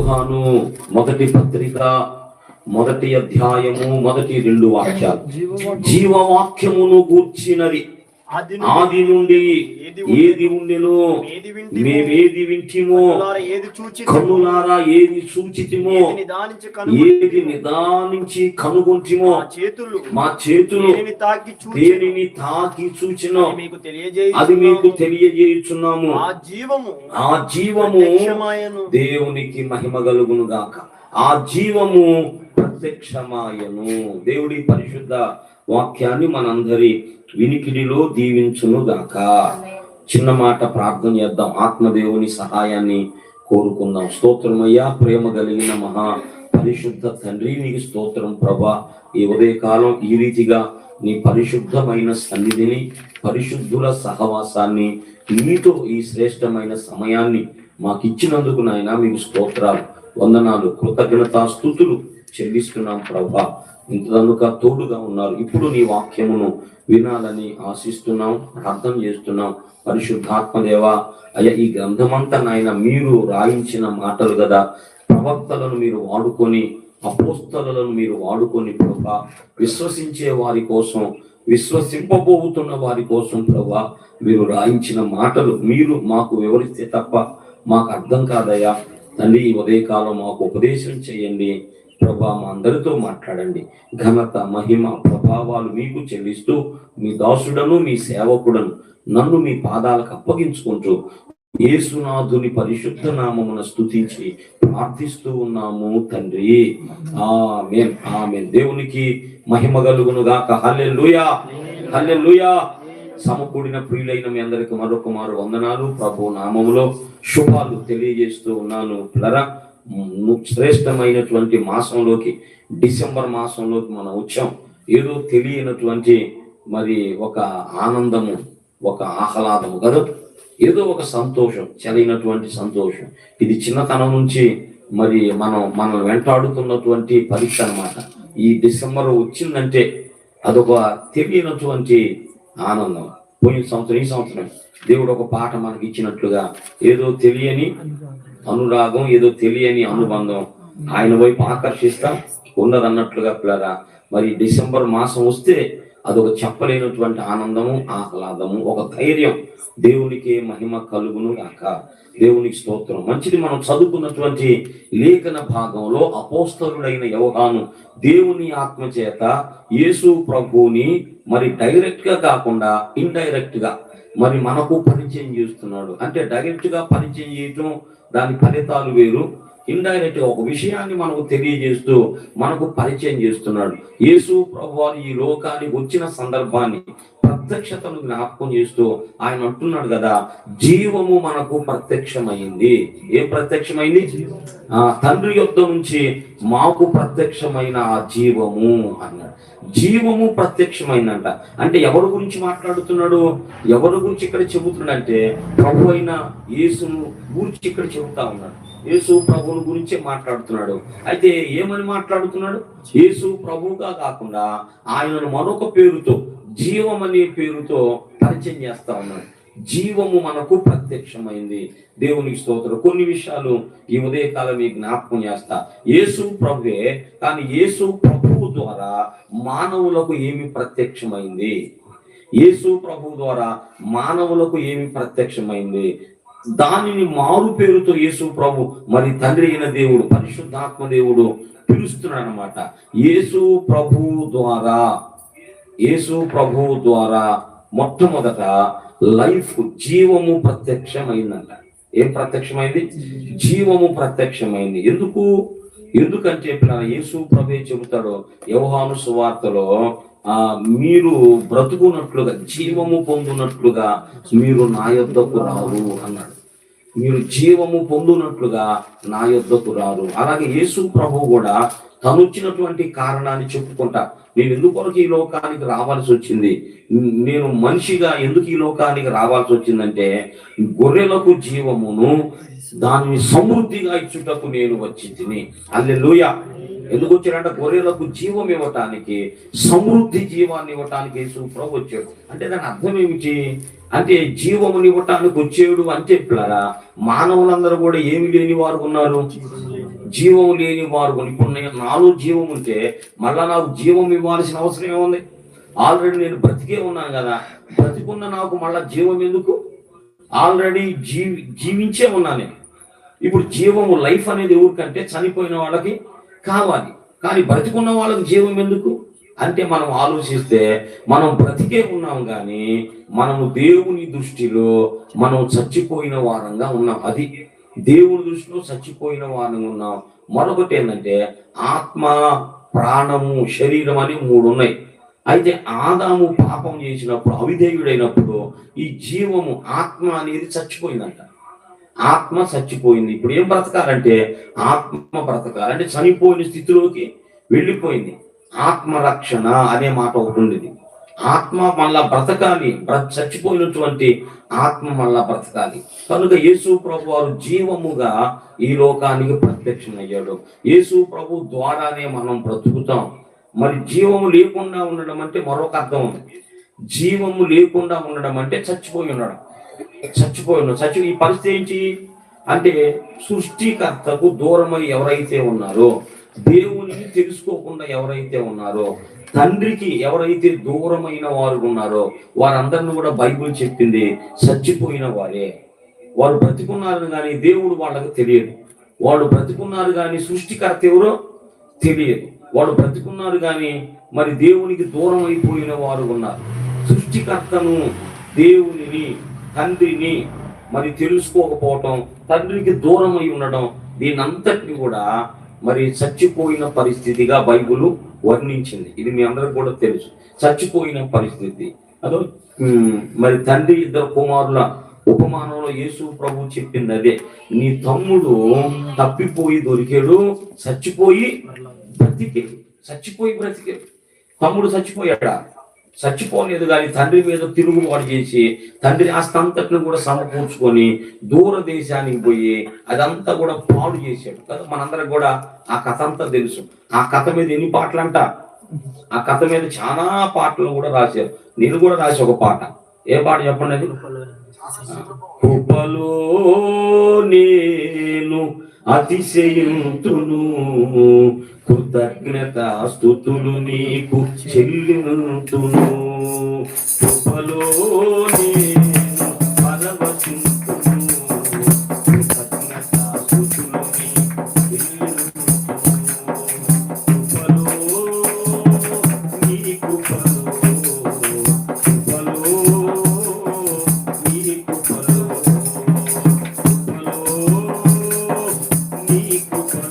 యోహాను మొదటి పత్రిక మొదటి అధ్యాయము మొదటి 2 వాక్యాలు. జీవవాక్యమును గూర్చినది ఆది నుండి ఏది ఉండెనో మేమేది వింటిమో, కన్నులారా ఏది చూచితిమో, ఏది నిదానించి కనుగొంటిమో, మా చేతులు దేనిని తాకి చూచినో అది మీకు తెలియజేయుచున్నాము. ఆ జీవము దేవునికి మహిమ కలుగును గాక. ఆ జీవము ప్రత్యక్షమాయను. దేవుడి పరిశుద్ధ వాక్యాన్ని మనందరి వినికిడిలో దీవించును గాక. చిన్న మాట ప్రార్థన చేద్దాం. ఆత్మదేవుని సహాయాన్ని కోరుకుందాం. స్తోత్రమయ్యా, ప్రేమ కలిగిన మహా పరిశుద్ధ తండ్రి, నీకు స్తోత్రం ప్రభా. ఈ ఉదయకాలం ఈ రీతిగా నీ పరిశుద్ధమైన సన్నిధిని, పరిశుద్ధుల సహవాసాన్ని, నీతో ఈ శ్రేష్టమైన సమయాన్ని మాకు ఇచ్చినందుకు నాయన మీకు స్తోత్రాలు, వందనాలు, కృతజ్ఞతా స్తుతులు చెల్లిస్తున్నాం ప్రభా. ఇంతదనుక తోడుగా ఉన్నారు. ఇప్పుడు నీ వాక్యమును వినాలని ఆశిస్తున్నాం, ప్రార్థన చేస్తున్నాం. పరిశుద్ధాత్మదేవ అయ్యా, ఈ గ్రంథమంతా నాయన మీరు రాయించిన మాటలు కదా. ప్రవక్తలను మీరు వాడుకొని, అపోస్తలులను మీరు వాడుకొని ప్రభా, విశ్వసించే వారి కోసం, విశ్వసింపబోతున్న వారి కోసం ప్రభా మీరు రాయించిన మాటలు మీరు మాకు వివరిస్తే తప్ప మాకు అర్థం కాదయ్యా తండ్రి. ఈ ఉదయకాలం మాకు ఉపదేశం చేయండి ప్రభా, మా అందరితో మాట్లాడండి. ఘనత, మహిమ, ప్రభావాలు మీకు చెల్లిస్తూ మీ దాసుడను మీ సేవకుడను నన్ను మీ పాదాలకు అప్పగించుకుంటూ యేసునాథుని పరిశుద్ధ నామమున స్తుతించి ప్రార్థిస్తూ ఉన్నాము తండ్రి. ఆమేన్, ఆమేన్. దేవునికి మహిమ కలుగును గాక. హల్లెలూయా, హల్లెలూయా. సమకూడిన ప్రియులైన మీ అందరికి మరొక మారు వందనాలు. ప్రభు నామములో శుభాలు తెలియజేస్తూ ఉన్నాను. పిల్లరా, శ్రేష్టమైనటువంటి మాసంలోకి, డిసెంబర్ మాసంలోకి మనం వచ్చాం. ఏదో తెలియనటువంటి మరి ఒక ఆనందము, ఒక ఆహ్లాదము కదా, ఏదో ఒక సంతోషం, చలినటువంటి సంతోషం. ఇది చిన్నతనం నుంచి మరి మనం వెంటాడుతున్నటువంటి పరీక్ష అన్నమాట. ఈ డిసెంబర్ వచ్చిందంటే అదొక తెలియనటువంటి ఆనందం. పోయిన సంవత్సరం, ఈ సంవత్సరం దేవుడు ఒక పాట మనకి ఇచ్చినట్లుగా ఏదో తెలియని అనురాగం, ఏదో తెలియని అనుబంధం ఆయన వైపు ఆకర్షిస్తా ఉన్నదన్నట్లుగా పిల్లరా. మరి డిసెంబర్ మాసం వస్తే అదొక చెప్పలేనటువంటి ఆనందము, ఆహ్లాదము, ఒక ధైర్యం. దేవునికి మహిమ కలుగును గాక. దేవునికి స్తోత్రం. మంచిది. మనం చదువుకున్నటువంటి లేఖన భాగంలో అపోస్తలుడైన యోహాను దేవుని ఆత్మ చేత యేసు ప్రభువుని మరి డైరెక్ట్ గా కాకుండా ఇండైరెక్ట్ గా మరి మనకు పరిచయం చేస్తున్నాడు. అంటే డైరెక్ట్ గా పరిచయం చేయటం, దాని ఫలితాలు వేరు. ఇండైరెక్ట్ గా ఒక విషయాన్ని మనకు తెలియజేస్తూ మనకు పరిచయం చేస్తున్నాడు. యేసు ప్రభువారు ఈ లోకానికి వచ్చిన సందర్భాన్ని, ప్రత్యక్షతను జ్ఞాపకం చేస్తూ ఆయన అంటున్నాడు కదా, జీవము మనకు ప్రత్యక్షమైంది. ఏం ప్రత్యక్షమైంది? తండ్రి యొద్ద నుంచి మాకు ప్రత్యక్షమైన ఆ జీవము అన్నాడు. జీవము ప్రత్యక్షమైందంట. అంటే ఎవరి గురించి మాట్లాడుతున్నాడు? ఎవరి గురించి ఇక్కడ చెబుతున్నాడంటే ప్రభు అయిన యేసును గురించి ఇక్కడ చెబుతా ఉన్నాడు. యేసు ప్రభువుని గురించే మాట్లాడుతున్నాడు. అయితే ఏమని మాట్లాడుతున్నాడు? యేసు ప్రభువుగా కాకుండా ఆయనను మరొక పేరుతో, జీవం అనే పేరుతో పరిచయం చేస్తా ఉన్నాడు. జీవము మనకు ప్రత్యక్షమైంది. దేవునికి స్తోత్రం. కొన్ని విషయాలు ఈ ఉదయకాలం మీకు జ్ఞాపకం చేస్తా. యేసు ప్రభువే, కానీ యేసు ప్రభువు ద్వారా మానవులకు ఏమి ప్రత్యక్షమైంది? యేసు ప్రభువు ద్వారా మానవులకు ఏమి ప్రత్యక్షమైంది? దానిని మారు పేరుతో యేసు ప్రభు మరి తండ్రి అయిన దేవుడు, పరిశుద్ధాత్మ దేవుడు పిలుస్తున్నాడు అన్నమాట. యేసు ప్రభువు ద్వారా మొట్టమొదట లైఫ్, జీవము ప్రత్యక్షమైందంట. ఏం ప్రత్యక్షమైంది? జీవము ప్రత్యక్షమైంది. ఎందుకంటే యేసు ప్రభు చెబుతాడు యోహాను సువార్తలో, మీరు బ్రతుకున్నట్లుగా, జీవము పొందునట్లుగా మీరు నా యొద్దకు రారు అన్నాడు. మీరు జీవము పొందునట్లుగా నా యొద్దకు రారు. అలాగే యేసు ప్రభు కూడా తను వచ్చినటువంటి కారణాన్ని చెప్పుకుంటా. నేను ఎందుకొరకు ఈ లోకానికి రావాల్సి వచ్చింది, నేను మనిషిగా ఎందుకు ఈ లోకానికి రావాల్సి వచ్చిందంటే, గొర్రెలకు జీవమును దానిని సమృద్ధిగా ఇచ్చుటకు నేను వచ్చి తిని. హల్లెలూయా. ఎందుకు వచ్చాడంటే గొర్రెలకు జీవం ఇవ్వటానికి, సమృద్ధి జీవాన్ని ఇవ్వటానికి యేసు ప్రభు వచ్చాడు. అంటే దాని అర్థం ఏమిటి అంటే, జీవముని ఇవ్వటానికి వచ్చేడు అంటే పిల్లరా, మానవులందరూ కూడా ఏమి లేని వారు ఉన్నారు? జీవం లేని వారు. ఇప్పుడు నాలో జీవం ఉంటే మళ్ళా నాకు జీవం ఇవ్వాల్సిన అవసరం ఏముంది? ఆల్రెడీ నేను బ్రతికే ఉన్నాను కదా, బ్రతికున్న నాకు మళ్ళా జీవం ఎందుకు? ఆల్రెడీ జీవించే ఉన్నాను. ఇప్పుడు జీవము, లైఫ్ అనేది ఎవరికంటే చనిపోయిన వాళ్ళకి కావాలి, కానీ బ్రతికున్న వాళ్ళకి జీవం ఎందుకు అంటే మనం ఆలోచిస్తే మనం బ్రతికే ఉన్నాం, కానీ మనము దేవుని దృష్టిలో మనం చచ్చిపోయిన వారంగా ఉన్నాం. అది దేవుని దృష్టిలో చచ్చిపోయిన వారంగా ఉన్నాం. మరొకటి ఏంటంటే ఆత్మ, ప్రాణము, శరీరం అని 3 ఉన్నాయి. అయితే ఆదాము పాపం చేసినప్పుడు, అవిధేయుడైనప్పుడు ఈ జీవము, ఆత్మ అనేది చచ్చిపోయిందంట. ఆత్మ చచ్చిపోయింది. ఇప్పుడు ఏం బ్రతకాలంటే ఆత్మ బ్రతకాలంటే చనిపోయిన స్థితిలోకి వెళ్ళిపోయింది. ఆత్మరక్షణ అనే మాట ఒకటి ఉండేది. ఆత్మ మళ్ళా బ్రతకాలి, చచ్చిపోయినటువంటి ఆత్మ మళ్ళా బ్రతకాలి. కనుక యేసు ప్రభు వారు జీవముగా ఈ లోకానికి ప్రత్యక్షమయ్యాడు. యేసు ప్రభు ద్వారానే మనం బ్రతుకుతాం. మరి జీవము లేకుండా ఉండడం అంటే మరొక అర్థం ఉంది. జీవము లేకుండా ఉండడం అంటే చచ్చిపోయి ఉండడం. ఈ పరిస్థితి ఏంటి అంటే సృష్టికర్తకు దూరమై ఎవరైతే ఉన్నారో, దేవుని తెలుసుకోకుండా ఎవరైతే ఉన్నారో, తండ్రికి ఎవరైతే దూరమైన వారు ఉన్నారో వారందరిని కూడా బైబిల్ చెప్పింది చచ్చిపోయిన వారే. వారు బ్రతికున్నారు కానీ దేవుడు వాళ్ళకు తెలియదు. వాళ్ళు బ్రతికున్నారు కానీ సృష్టికర్త ఎవరో తెలియదు. వాళ్ళు బ్రతికున్నారు కానీ మరి దేవునికి దూరం అయిపోయిన వారు ఉన్నారు. సృష్టికర్తను, దేవునిని, తండ్రిని మరి తెలుసుకోకపోవటం, తండ్రికి దూరం అయి ఉండడం, దీనంతటిని కూడా మరి చచ్చిపోయిన పరిస్థితిగా బైబిల్ వర్ణించింది. ఇది మీ అందరికి కూడా తెలుసు, చచ్చిపోయిన పరిస్థితి. అదో మరి తండ్రి 2 కుమారుల ఉపమానంలో యేసు ప్రభు చెప్పింది అదే. నీ తమ్ముడు తప్పిపోయి దొరికాడు, చచ్చిపోయి బ్రతికాడు. తమ్ముడు చచ్చిపోయాడా? చచ్చిపోలేదు, కానీ తండ్రి మీద తిరుగుబాటు చేసి తండ్రి ఆస్తంతటిని కూడా సమకూర్చుకొని దూరదేశానికి పోయి అదంతా కూడా పాడు చేశాడు కదా. మనందరికి కూడా ఆ కథ అంతా తెలుసు. ఆ కథ మీద ఎన్ని పాటలు అంట, ఆ కథ మీద చాలా పాటలు కూడా రాశారు. నేను కూడా రాసి ఒక పాట. ఏ పాట చెప్పండి? అది కృపలో నేను అతిశయింతును, కృతజ్ఞత స్తుతులు నీకు చెల్లింతును. కృపలో నేను పరవశింతును, కృతజ్ఞత స్తుతులు నీకు చెల్లింతును. కృపలో నీ కృపలో, కృపలో నీ కృపలో, కృపలో నీ కృపలో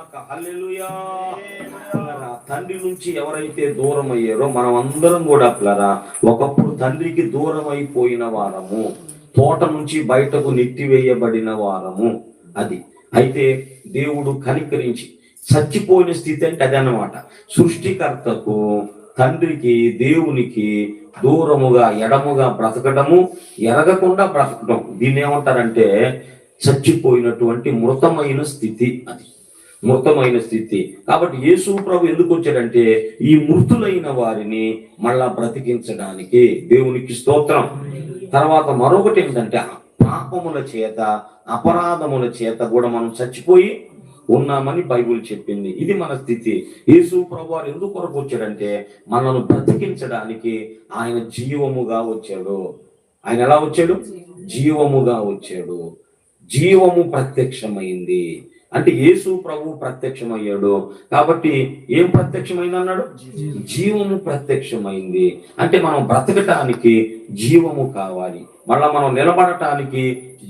గాక. హల్లెలూయా. తండ్రి నుంచి ఎవరైతే దూరం అయ్యారో మనం అందరం కూడా పిల్లరా ఒకప్పుడు తండ్రికి దూరం అయిపోయిన వారము, తోట నుంచి బయటకు నెట్టివేయబడిన వారము. అది అయితే దేవుడు కనికరించి చచ్చిపోయిన స్థితి అంటే అదన్నమాట. సృష్టికర్తకు తండ్రికి దేవునికి దూరముగా ఎడముగా బ్రతకడము, ఎరగకుండా బ్రతకడం, దీన్ని ఏమంటారంటే చచ్చిపోయినటువంటి మృతమైన స్థితి. అది మృతమైన స్థితి. కాబట్టి యేసు ప్రభు ఎందుకు వచ్చాడంటే ఈ మృతులైన వారిని మళ్ళా బ్రతికించడానికి. దేవునికి స్తోత్రం. తర్వాత మరొకటి ఏంటంటే పాపముల చేత అపరాధముల చేత కూడా మనం చచ్చిపోయి ఉన్నామని బైబిల్ చెప్పింది. ఇది మన స్థితి. యేసు ప్రభు వారు ఎందుకు కొరకు వచ్చాడంటే మనల్ని బ్రతికించడానికి. ఆయన జీవముగా వచ్చాడు. ఆయన ఎలా వచ్చాడు? జీవముగా వచ్చాడు. జీవము ప్రత్యక్షమైంది అంటే యేసు ప్రభు ప్రత్యక్షమయ్యాడు. కాబట్టి ఏం ప్రత్యక్షమైంది అన్నాడు? జీవము ప్రత్యక్షమైంది. అంటే మనం బ్రతకటానికి జీవము కావాలి, మళ్ళా మనం నిలబడటానికి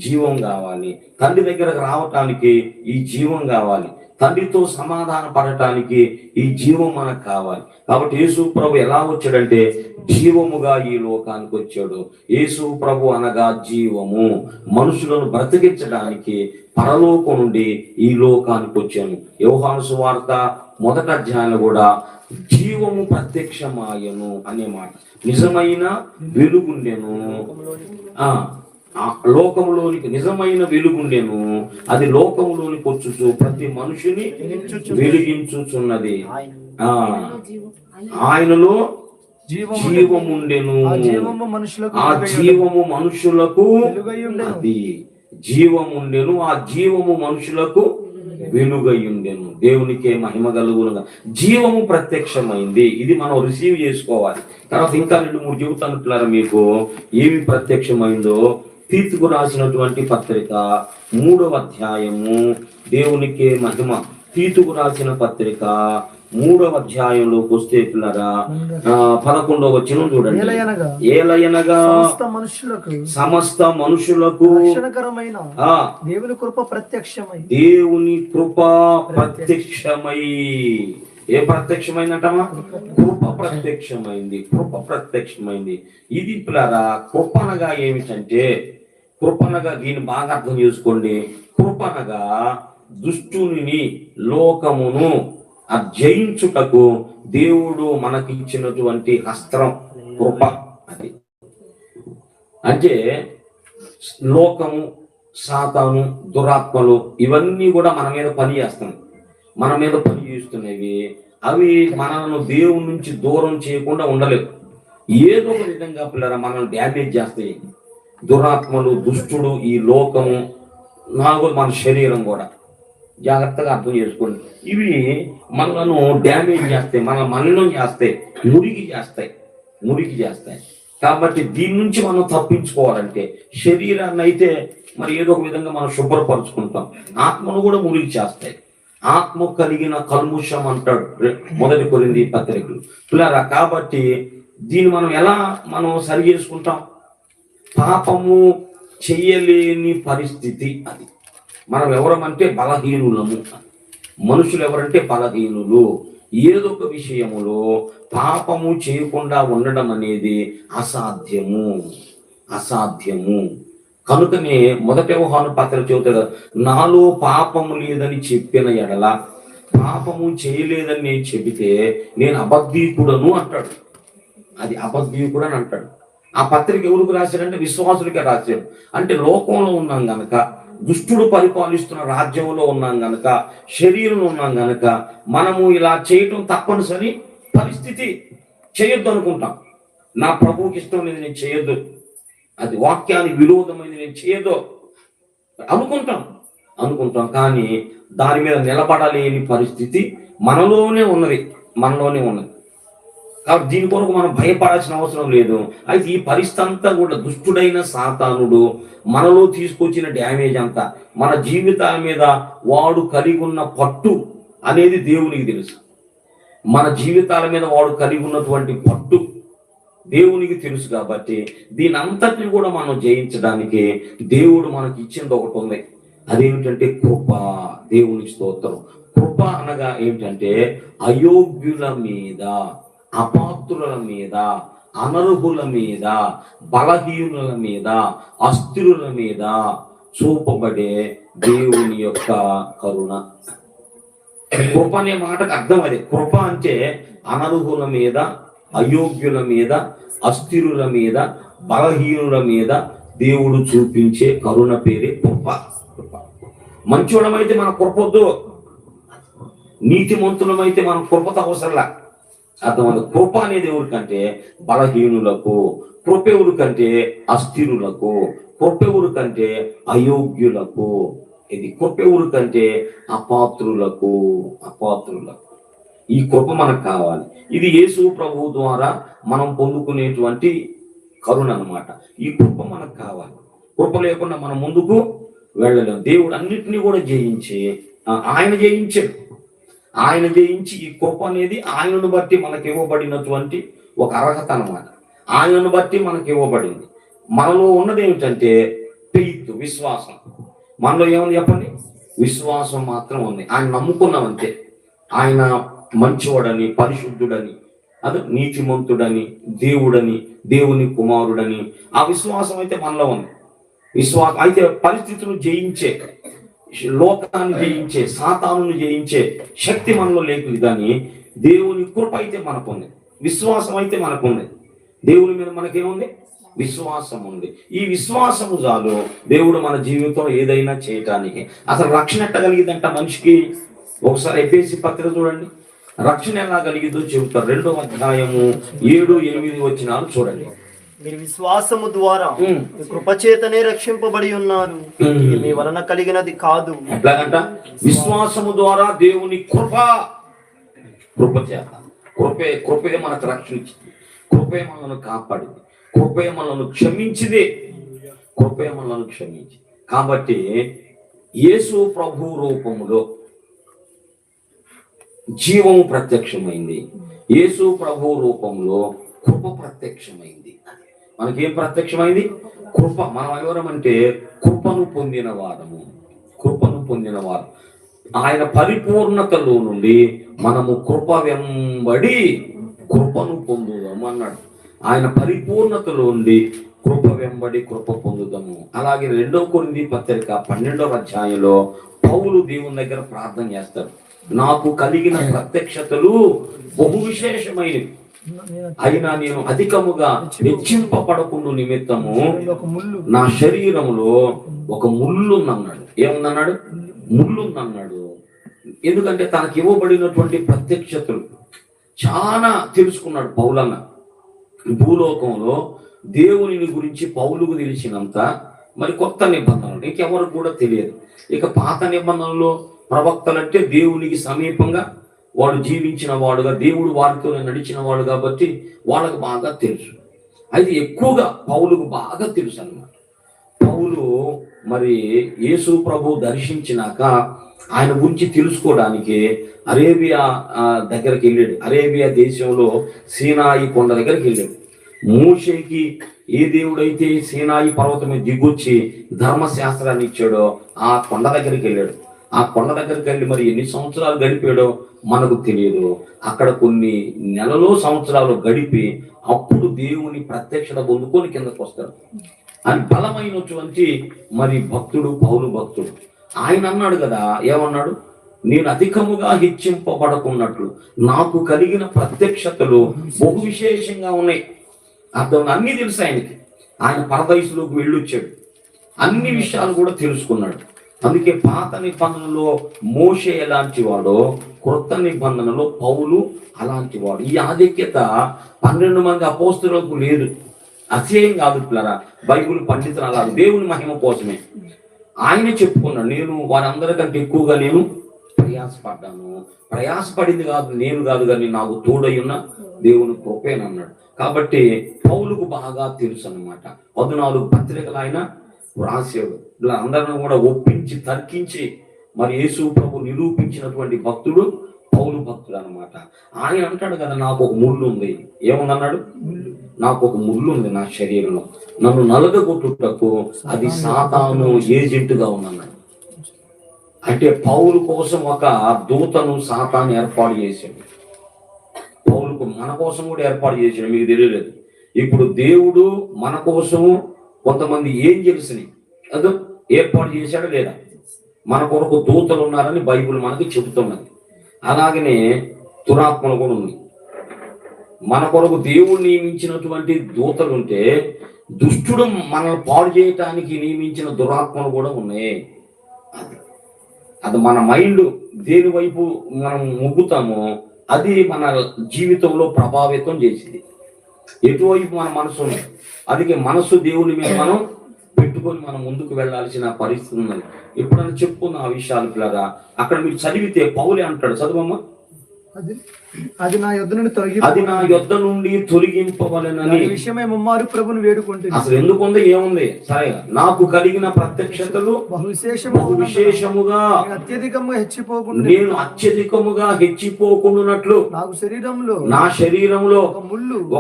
జీవం కావాలి, తండ్రి దగ్గరకు రావటానికి ఈ జీవం కావాలి, తండ్రితో సమాధాన పడటానికి ఈ జీవం మనకు కావాలి. కాబట్టి యేసు ప్రభు ఎలా వచ్చాడంటే జీవముగా ఈ లోకానికి వచ్చాడు. యేసు ప్రభు అనగా జీవము. మనుషులను బ్రతికించడానికి పరలోకం నుండి ఈ లోకానికి వచ్చాను. యోహాను సువార్త 1వ అధ్యాయంలో కూడా జీవము ప్రత్యక్షమాయను అనే మాట. నిజమైన వెలుగుండెను, లోకములోనికి నిజమైన వెలుగుండెను, అది లోకములోనికి వచ్చుచు ప్రతి మనుషుని వెలిగించుచున్నది. ఆయనలో జీవముండెను, ఆ జీవము మనుషులకు అది జీవముండెను, ఆ జీవము మనుషులకు వెలుగయ్యుండెను. దేవునికే మహిమ కలుగునుగా. జీవము ప్రత్యక్షమైంది. ఇది మనం రిసీవ్ చేసుకోవాలి. తర్వాత ఇంకా 2-3 చెబుతాను మీకు ఏమి ప్రత్యక్షమైందో. తీతుకు రాసినటువంటి పత్రిక 3వ అధ్యాయము. దేవునికే మహిమ. తీతుకు రాసిన పత్రిక 3వ అధ్యాయంలోకి వస్తే పిల్లరా 11వ వచనం చూడండి. ఏలయనగా సమస్త మనుషులకు దేవుని కృప ప్రత్యక్షమై, దేవుని కృప ప్రత్యక్షమై. ఏ ప్రత్యక్షమైందంటమా? కృప ప్రత్యక్షమైంది. కృప ప్రత్యక్షమైంది. ఇది పిల్లరా కృపనగా ఏమిటంటే, కృపనగా దీన్ని బాగా అర్థం చేసుకోండి. కృపనగా దుష్టుని లోకమును జయించుటకు దేవుడు మనకిచ్చినటువంటి అస్త్రం కృప. అది అంటే లోకము, సాతాను, దురాత్మలు ఇవన్నీ కూడా మన మీద పని చేస్తున్నాయి, మన మీద పని చేస్తున్నవి. అవి మనల్ని దేవుని నుంచి దూరం చేయకుండా ఉండలేవు. ఏదో ఒక విధంగా పిల్లరా మనల్ని డ్యామేజ్ చేస్తాయి. దురాత్మలు, దుష్టుడు, ఈ లోకము, మన శరీరం కూడా. జాగ్రత్తగా అర్థం చేసుకోండి. ఇవి మనలను డ్యామేజ్ చేస్తాయి, మన మలినం చేస్తాయి, మురికి చేస్తాయి. కాబట్టి దీని నుంచి మనం తప్పించుకోవాలంటే శరీరాన్ని అయితే మరి ఏదో ఒక విధంగా మనం శుభ్రపరుచుకుంటాం. ఆత్మను కూడా మురికి చేస్తాయి. ఆత్మ కలిగిన కల్ముషం అంటాడు 1 కొరింథీ పత్రికలు పిల్లరా. కాబట్టి దీన్ని మనం ఎలా సరి చేసుకుంటాం? పాపము చెయ్యలేని పరిస్థితి. అది మనం ఎవరమంటే బలహీనులము. మనుషులు ఎవరంటే బలహీనులు. ఏదో ఒక విషయములో పాపము చేయకుండా ఉండడం అనేది అసాధ్యము. కనుకనే 1 యోహాను పత్రిక చెబుతాడు, నాలో పాపము లేదని చెప్పిన ఎడల, పాపము చేయలేదని నేను చెబితే నేను అబద్ధీకుడను అంటాడు. అది అబద్ధీకుడు అని అంటాడు. ఆ పత్రిక ఎవరికి రాశాడంటే విశ్వాసులకే రాశాడు. అంటే లోకంలో ఉన్నాం గనక, దుష్టుడు పరిపాలిస్తున్న రాజ్యంలో ఉన్నాం గనక, శరీరంలో ఉన్నాం గనక మనము ఇలా చేయటం తప్పనిసరి పరిస్థితి. చేయొద్దు అనుకుంటాం. నా ప్రభువుకి ఇష్టం లేదు, నేను చేయొద్దు, అది వాక్యానికి విరోధమైనది, నేను చేయొద్దు అనుకుంటాం. కానీ దాని మీద నిలబడలేని పరిస్థితి మనలోనే ఉన్నది. కాబట్టి దీని కొరకు మనం భయపడాల్సిన అవసరం లేదు. అయితే ఈ పరిస్థితి అంతా కూడా దుష్టుడైన సాతానుడు మనలో తీసుకొచ్చిన డ్యామేజ్ అంతా, మన జీవితాల మీద వాడు కలిగి ఉన్న పట్టు అనేది దేవునికి తెలుసు. మన జీవితాల మీద వాడు కలిగి ఉన్నటువంటి పట్టు దేవునికి తెలుసు. కాబట్టి దీని అంతటిని కూడా మనం జయించడానికి దేవుడు మనకి ఇచ్చింది ఒకటి ఉంది. అదేమిటంటే కృప. దేవునికి స్తోత్రం. కృప అనగా ఏంటంటే అయోగ్యుల మీద, అపాత్రుల మీద, అనర్హుల మీద, బలహీనుల మీద, అస్థిరుల మీద చూపబడే దేవుని యొక్క కరుణ. కృప అనే మాటకు అర్థం అదే. కృప అంటే అనర్హుల మీద, అయోగ్యుల మీద, అస్థిరుల మీద, బలహీనుల మీద దేవుడు చూపించే కరుణ పేరే కృప. మంచోడమైతే మన కృపొద్దు, నీతిమంతులమైతే మనం కృపతో అవసరంలా. అర్థమైంది. కృప అనేది ఎవరికంటే బలహీనులకు, కృప ఎవరికంటే అస్థిరులకు, కృప ఎవరికంటే అయోగ్యులకు, ఇది కృప ఎవరికంటే అపాత్రులకు. ఈ కృప మనకు కావాలి. ఇది యేసు ప్రభువు ద్వారా మనం పొందుకునేటువంటి కరుణ అన్నమాట. ఈ కృప మనకు కావాలి. కృప లేకుండా మనం ముందుకు వెళ్ళలేము. దేవుడు అన్నిటినీ కూడా ఆయన జయించి ఈ కృప అనేది ఆయనను బట్టి మనకి ఇవ్వబడినటువంటి ఒక అర్హత అన్నమాట. ఆయనను బట్టి మనకి ఇవ్వబడింది. మనలో ఉన్నది ఏమిటంటే ఫెయిత్, విశ్వాసం. మనలో ఏముంది చెప్పండి? విశ్వాసం మాత్రం ఉంది. ఆయన నమ్ముకున్నామంతే. ఆయన మంచివాడని, పరిశుద్ధుడని, అదే నీతిమంతుడని, దేవుడని, దేవుని కుమారుడని ఆ విశ్వాసం అయితే మనలో ఉంది. విశ్వాసం అయితే పరిస్థితులను జయించే, లోకాన్ని జయించే, సాతానుని జయించే శక్తి మనలో లేదు. కానీ దేవుని కృప అయితే మనకుంది, విశ్వాసం అయితే మనకుంది. దేవుని మీద మనకేముంది? విశ్వాసం ఉంది. ఈ విశ్వాసము చాలు దేవుడు మన జీవితంలో ఏదైనా చేయటానికి. అసలు రక్షణ ఎట్ట కలిగిద్దంట మనిషికి? ఒకసారి ఎఫెసీ పత్రిక చూడండి. రక్షణ ఎలా కలిగిద్దో చెబుతారు. 2వ అధ్యాయము 7-8 వచనాలు చూడండి. మీరు విశ్వాసము ద్వారా కృపచేతనే రక్షింపబడి ఉన్నారు, మీ వలన కలిగినది కాదు. ఎట్లాగంట? విశ్వాసము ద్వారా దేవుని కృపచేత. కృపే మనకు రక్షించింది, కృపే మనల్ని కాపాడింది, కృపే మనల్ని క్షమించింది. కాబట్టి యేసు ప్రభు రూపములో జీవము ప్రత్యక్షమైంది. యేసు ప్రభు రూపంలో కృప ప్రత్యక్షమైంది. మనకేం ప్రత్యక్షమైంది? కృప. మనం ఎవరమంటే కృపను పొందిన వారు. ఆయన పరిపూర్ణతలో నుండి మనము కృప వెంబడి కృపను పొందుదాము అన్నాడు. ఆయన పరిపూర్ణతలో నుండి కృప వెంబడి కృప పొందుదాము. అలాగే 2వ కొరింథీ పత్రిక 12వ అధ్యాయంలో పౌలు దేవుని దగ్గర ప్రార్థన చేస్తాడు. నాకు కలిగిన ప్రత్యక్షతలు బహు విశేషమైనవి, అయినా నేను అధికముగా హెచ్చింపబడకుండా నిమిత్తము నా శరీరములో ఒక ముళ్ళుందన్నాడు. ఏముందన్నాడు? ముళ్ళుందన్నాడు. ఎందుకంటే తనకి ఇవ్వబడినటువంటి ప్రత్యక్షతలు చాలా తెలుసుకున్నాడు పౌలన్న. భూలోకంలో దేవుని గురించి పౌలుకు తెలిసినంత మరి కొత్త నిబంధనలు ఇంకెవరికి కూడా తెలియదు. ఇక పాత నిబంధనలో ప్రవక్తలంటే దేవునికి సమీపంగా వాడు జీవించిన వాడుగా, దేవుడు వారితో నడిచిన వాడు కాబట్టి వాళ్ళకు బాగా తెలుసు. అయితే ఎక్కువగా పౌలుకు బాగా తెలుసు అన్నమాట. పౌలు మరి యేసు ప్రభు దర్శించినాక ఆయన గురించి తెలుసుకోవడానికి అరేబియా దగ్గరికి వెళ్ళాడు. అరేబియా దేశంలో సీనాయి కొండ దగ్గరికి వెళ్ళాడు. మోషేకి ఏ దేవుడైతే సీనాయి పర్వతం మీద దిగొచ్చి ధర్మశాస్త్రాన్ని ఇచ్చాడో ఆ కొండ దగ్గరికి వెళ్ళాడు. ఆ కొండ దగ్గరికి వెళ్ళి మరి ఎన్ని సంవత్సరాలు గడిపాడో మనకు తెలియదు. అక్కడ కొన్ని నెలలో సంవత్సరాలు గడిపి అప్పుడు దేవుని ప్రత్యక్షత పొందుకొని కిందకు వస్తాడు. అని బలమైనటువంటి మరి భక్తుడు పౌలు భక్తుడు. ఆయన అన్నాడు కదా, ఏమన్నాడు? నేను అధికముగా హెచ్చింపబడకున్నట్లు నాకు కలిగిన ప్రత్యక్షతలు బహు విశేషంగా ఉన్నాయి. అర్థం అన్ని తెలుసు ఆయనకి. ఆయన పరదైసులోకి వెళ్ళొచ్చాడు, అన్ని విషయాలు కూడా తెలుసుకున్నాడు. అందుకే పాత నిబంధనలో మోషే ఎలాంటి వాడో క్రొత్త నిబంధనలో పౌలు అలాంటి వాడు. ఈ ఆధిక్యత 12 మంది అపోస్తలులకు లేదు. అతిశయం కాదు పిల్లరా, బైబిల్ పండితులు అలా దేవుని మహిమ కోసమే. ఆయనే చెప్పుకున్నాడు, నేను వారందరికంటే ఎక్కువగా నేను ప్రయాసపడింది నేను కాదు కానీ నాకు తోడై ఉన్న దేవుని కృపేనన్నాడు. కాబట్టి పౌలుకు బాగా తెలుసు అన్నమాట. 14 పత్రికలు ఆయన రాశాడు. ఇలా అందరిని కూడా ఒప్పించి తర్కించి మరి యేసు ప్రభు నిరూపించినటువంటి భక్తుడు పౌలు భక్తుడు అన్నమాట. ఆయన అంటాడు కదా, నాకు ఒక ముళ్ళు ఉంది. ఏముందన్నాడు? నాకు ఒక ముళ్ళు ఉంది నా శరీరంలో, నన్ను నలగగొట్టుటకు అది సాతాను ఏజెంటుగా ఉందన్నాడు. అంటే పౌలు కోసం ఒక దూతను సాతాను ఏర్పాటు చేశాడు. పౌలుకు మన కోసం కూడా ఏర్పాటు చేశాడు, మీకు తెలియలేదు. ఇప్పుడు దేవుడు మన కోసము కొంతమంది ఏంజెల్స్ని అదో ఏర్పాటు చేశాడు లేదా? మన కొరకు దూతలు ఉన్నారని బైబిల్ మనకి చెబుతున్నది. అలాగనే దురాత్మలు కూడా ఉంది. మన కొరకు దేవుడు నియమించినటువంటి దూతలు ఉంటే దుష్టుడు మనల్ని పాడు చేయటానికి నియమించిన దురాత్మలు కూడా ఉన్నాయి. అది మన మైండ్ దేని వైపు మనం మొగ్గుతామో అది మన జీవితంలో ప్రభావితం చేసింది. ఎటువైపు మన మనసు ఉంది, అందుకే మనసు దేవుని మీద మనం పెట్టుకొని మనం ముందుకు వెళ్ళాల్సిన పరిస్థితి ఉన్నది. ఎప్పుడైనా చెప్పుకున్న ఆ విషయాలు పిల్లగా అక్కడ మీరు చదివితే పౌలే అంటాడు, చదువమ్మా. అది నా యొద్ద నుండి తొలగింపవలెనని విషయమై ముమ్మారు ప్రభుని వేడుకుంటుంది. అసలు ఎందుకుంది ఏముంది? సరే, నాకు కలిగిన ప్రత్యక్షతలు బహు విశేషముగా నేను అత్యధికముగా హెచ్చిపోకుండానట్లు నా శరీరంలో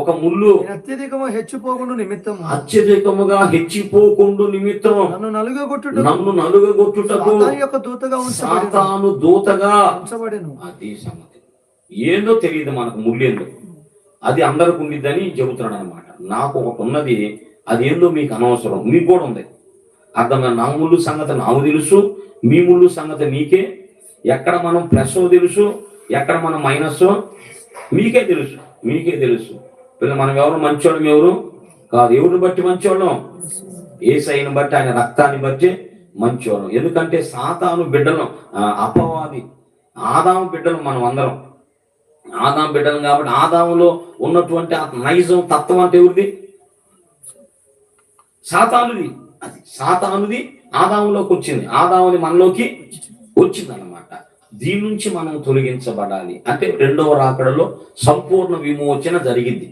ఒక ముళ్ళు అత్యధికముగా హెచ్చిపోకుండా నిమిత్తం అత్యధికముగా హెచ్చిపోకుండా నిమిత్తం నన్ను నలుగగొట్టుటకు సాతాను దూతగా ఉంచబడెను. అది సంగతి. ఏందో తెలియదు మనకు, ముళ్ళేందో అది అందరికి ఉండిద్దని చెబుతున్నాడు అనమాట. నాకు ఒకటి ఉన్నది, అది ఏందో మీకు అనవసరం, మీకు కూడా ఉంది. అర్థమైన నా ముళ్ళు సంగతి నాకు తెలుసు, మీ ముళ్ళు సంగతి మీకే. ఎక్కడ మనం ప్లస్ తెలుసు, ఎక్కడ మనం మైనస్ మీకే తెలుసు. మనం ఎవరు మంచోళ్ళం ఎవరు కాదు. ఎవరిని బట్టి మంచోళ్ళం? యేసయ్యను బట్టి, ఆయన రక్తాన్ని బట్టి మంచోళ్ళం. ఎందుకంటే సాతాను బిడ్డలు, అపవాది ఆదాము బిడ్డలు మనం అందరం ఆదాము బిడ్డలు కాబట్టి ఆదాములో ఉన్నటువంటి ఆ నైజం తత్వం అంటే ఎవరిది? సాతానుది. అది సాతానుది ఆదాములోకి వచ్చింది, ఆదాముని మనలోకి వచ్చింది అన్నమాట. దీని నుంచి మనం తొలగించబడాలి అంటే రెండవ రాకడలో సంపూర్ణ విమోచన జరిగింది.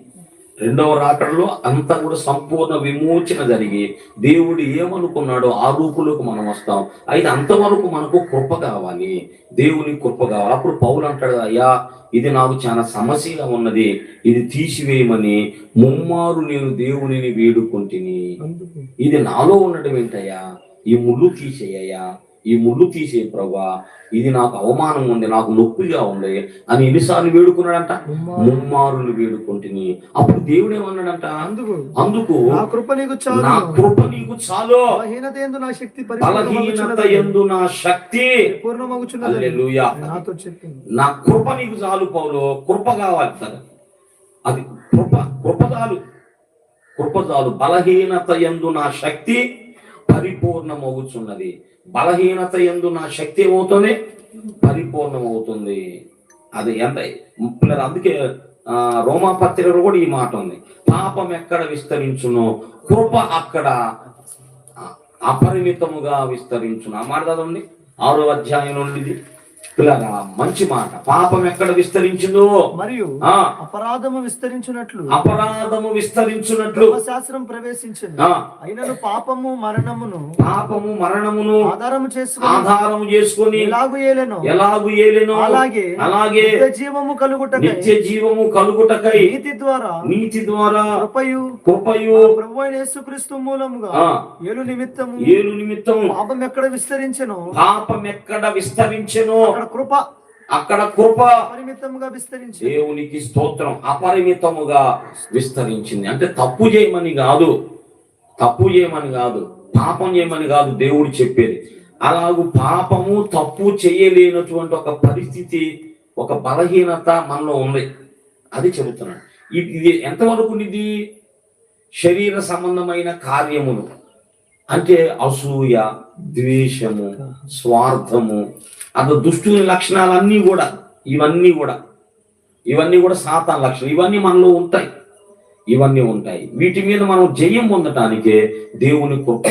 రెండవ రాకడలో అంతా కూడా సంపూర్ణ విమోచన జరిగి దేవుడు ఏమనుకున్నాడో ఆ రూపులోకి మనం వస్తాం. అయితే అంతవరకు మనకు కృప కావాలి, దేవుని కృప కావాలి. అప్పుడు పౌలు అంటాడు, అయ్యా ఇది నాకు చాలా సమస్యగా ఉన్నది, ఇది తీసివేయమని ముమ్మారు నేను దేవునిని వేడుకుంటుని. ఇది నాలో ఉండడం ఏంటయ్యా? ఈ ముళ్ళు తీసేయ్యా, ఈ ముళ్ళు తీసే ప్రభా, ఇది నాకు అవమానం ఉంది, నాకు నొప్పిగా ఉంది అని ఎన్నిసార్లు వేడుకున్నాడంట? ముమ్మారులు వేడుకుంటుని. అప్పుడు దేవుడు ఏమన్నాడంట? అందుకు నా కృప నీకు చాలు, బలహీనత యందు నా శక్తి హల్లెలూయా. నా కృప నీకు చాలు పౌలు, కృప కావాలి కదా, అది కృప చాలు. బలహీనత యందు నా శక్తి పరిపూర్ణమవుతున్నది. బలహీనత యందు నా శక్తి ఏమవుతుంది? పరిపూర్ణమవుతుంది. అది ఎంత అందుకే రోమా పత్రికలో కూడా ఈ మాట ఉంది, పాపం ఎక్కడ విస్తరించునో కృప అక్కడ అపరిమితముగా విస్తరించును. ఆ మాట చదవండి, 6వ అధ్యాయం నుండి. పిల్లగా మంచి మాట. పాపం ఎక్కడ విస్తరించిందో మరియు అపరాధము విస్తరించినట్లు శాస్త్రం ప్రవేశించింది. అయినను పాపము మరణమును ఆధారము చేసుకొని ఎలాగు ఏలెనో అలాగే నిత్య జీవము కలుగుటకై నీతి ద్వారా కృపయు ప్రభువైన యేసుక్రీస్తు మూలముగా ఏలు నిమిత్తము పాపం ఎక్కడ విస్తరించెనో అక్కడ కృప అపరిమితముగా విస్తరించింది. దేవునికి స్తోత్రం. అపరిమితముగా విస్తరించింది అంటే తప్పు చేయమని కాదు, పాపం చేయమని కాదు దేవుడు చెప్పేది. అలాగూ పాపము తప్పు చేయలేనటువంటి ఒక పరిస్థితి, ఒక బలహీనత మనలో ఉంది, అది చెబుతున్నాడు. ఇది ఎంతవరకు ఇది? శరీర సంబంధమైన కార్యములు అంటే అసూయ, ద్వేషము, స్వార్థము, అది దుష్టుని లక్షణాలన్నీ కూడా, ఇవన్నీ కూడా సాతాను లక్షణాలు. ఇవన్నీ మనలో ఉంటాయి. వీటి మీద మనం జయం పొందటానికే దేవుని కృప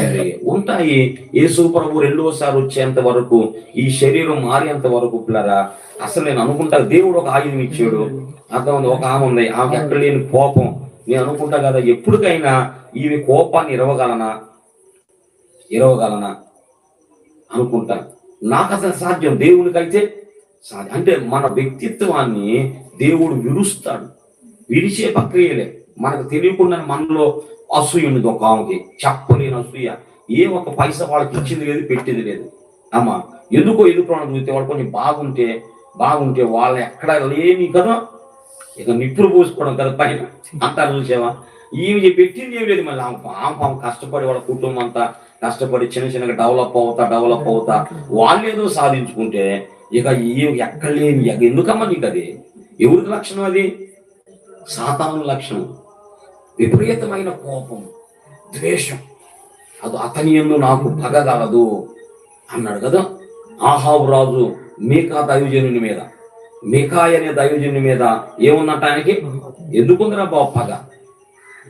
ఉంటాయి. యేసు ప్రభు రెండోసారి వచ్చేంత వరకు, ఈ శరీరం మారేంత వరకు పిల్లరా, అసలు నేను అనుకుంటా దేవుడు ఒక ఆయుధం ఇచ్చాడు. అర్థం ఒక ఆమె ఉంది, ఆమె ఎక్కడ లేని కోపం. నేను అనుకుంటా కదా, ఎప్పటికైనా ఈమె కోపాన్ని ఇరవగలనా అనుకుంటాను. నాకు అసలు సాధ్యం, దేవునికైతే సాధ్యం. అంటే మన వ్యక్తిత్వాన్ని దేవుడు విరిచే ప్రక్రియలే. మనకు తెలియకుండా మనలో అసూయ ఉంది. ఒక ఆమెకి చెప్పలేని అసూయ, ఏ ఒక పైసా వాళ్ళకి ఇచ్చింది లేదు, పెట్టింది లేదు. అమ్మ ఎందుకో ఎదుర్కొన్న చూస్తే వాడు కొంచెం బాగుంటే వాళ్ళు ఎక్కడ లేని కదా, ఇక నిప్పులు పోసుకోవడం కదా పైన అంటారు చూసావా. ఈమె పెట్టింది ఏం లేదు. మళ్ళీ ఆమె కష్టపడి వాళ్ళ కుటుంబం అంతా కష్టపడి చిన్నగా డెవలప్ అవుతా వాళ్ళు ఏదో సాధించుకుంటే ఇక ఎక్కడ లేని ఎందుకమ్మా నీకు అది ఎవరికి లక్షణం? అది సాతాను లక్షణం. విపరీతమైన కోపం, ద్వేషం. అది అతని యందు నాకు పగగలదు అన్నాడు కదా. ఆహాబు రాజు మీకా దైవజనుని మీద, మీకాయ అనే దైవజనుని మీద ఏమున్నట్టు ఆయనకి? ఎందుకుందిరా బాబు పగ?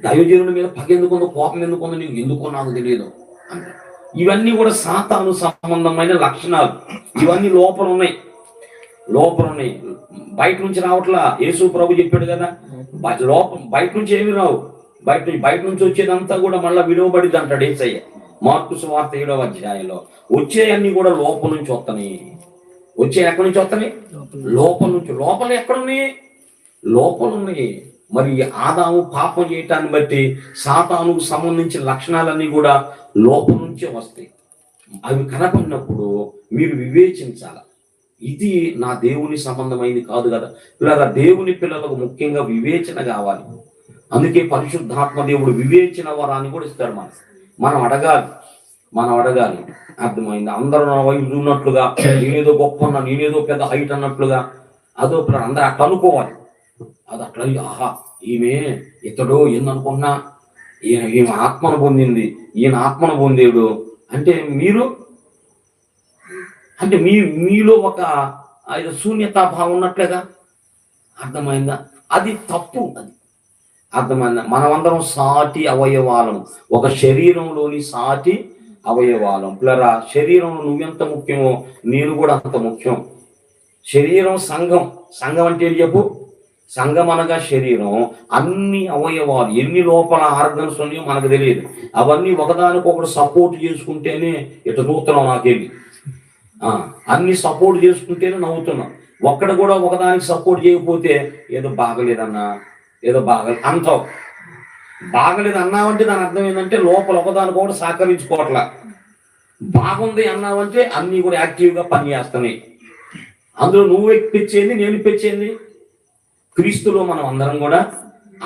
దైవజనుడి మీద పగ ఎందుకుందో, కోపం ఎందుకుందో నీకు ఎందుకో నాకు తెలియదు అంటే. ఇవన్నీ కూడా సాతాను సంబంధమైన లక్షణాలు. ఇవన్నీ లోపల ఉన్నాయి. బయట నుంచి రావట్లా. యేసు ప్రభు చెప్పాడు కదా, బయట నుంచి ఏమి రావు. బయట నుంచి వచ్చేదంతా కూడా మళ్ళీ విలువబడిద్ది అంటాడు యేసయ్య. మార్కు సువార్త 7వ అధ్యాయంలో వచ్చేయన్నీ కూడా లోపల నుంచి వస్తాయి. ఎక్కడి నుంచి వస్తాయి? లోపల నుంచి. లోపల ఉన్నాయి. మరి ఆదాము పాపం చేయటాన్ని బట్టి సాతానుకు సంబంధించిన లక్షణాలన్నీ కూడా లోపల నుంచే వస్తాయి. అవి కనపడినప్పుడు మీరు వివేచించాలి. ఇది నా దేవుని సంబంధమైంది కాదు కదా. ఇలా దేవుని పిల్లలకు ముఖ్యంగా వివేచన కావాలి. అందుకే పరిశుద్ధాత్మ దేవుడు వివేచన వరాన్ని కూడా ఇస్తాడు. మనం అడగాలి. అర్థమైంది? అందరూ నా వైపు చూన్నట్లుగా, నేనేదో గొప్ప ఉన్నా, నేనేదో పెద్ద హైట్ అన్నట్లుగా అదో అందరూ అట్లా అనుకోవాలి. అది అట్లా ఆహా ఈమె ఇతడు ఏందనుకున్నా, ఈమె ఆత్మను పొందింది, ఈయన ఆత్మను పొందేడు అంటే మీలో ఒక శూన్యతాభావం ఉన్నట్లేగా. అర్థమైందా? అది తప్పు. అది అర్థమైందా? మనమందరం సాటి అవయవాలం, ఒక శరీరంలోని సాటి అవయవాలం. పిల్లరా, శరీరంలో నువ్వెంత ముఖ్యమో నేను కూడా అంత ముఖ్యం. శరీరం సంఘం అంటే చెప్పు. సంఘం అనగా శరీరం. అన్ని అవయవాలు ఎన్ని లోపల ఆర్గన్స్ ఉన్నాయో మనకు తెలియదు. అవన్నీ ఒకదానికొకటి సపోర్ట్ చేసుకుంటేనే ఇటు చూస్తున్నాం. నాకేమి అన్ని సపోర్ట్ చేసుకుంటేనే నవ్వుతున్నాం. ఒక్కడ కూడా ఒకదానికి సపోర్ట్ చేయకపోతే ఏదో బాగలేదన్నా, ఏదో అంటావు. బాగలేదు అన్నావంటే దాని అర్థం ఏంటంటే లోపల ఒకదానికొకటి సహకరించుకోవట్లా. బాగుంది అన్నావంటే అన్నీ కూడా యాక్టివ్గా పనిచేస్తున్నాయి. అందులో నువ్వు ఇప్పించేది, నేను ఇప్పించేది. క్రీస్తులో మనం అందరం కూడా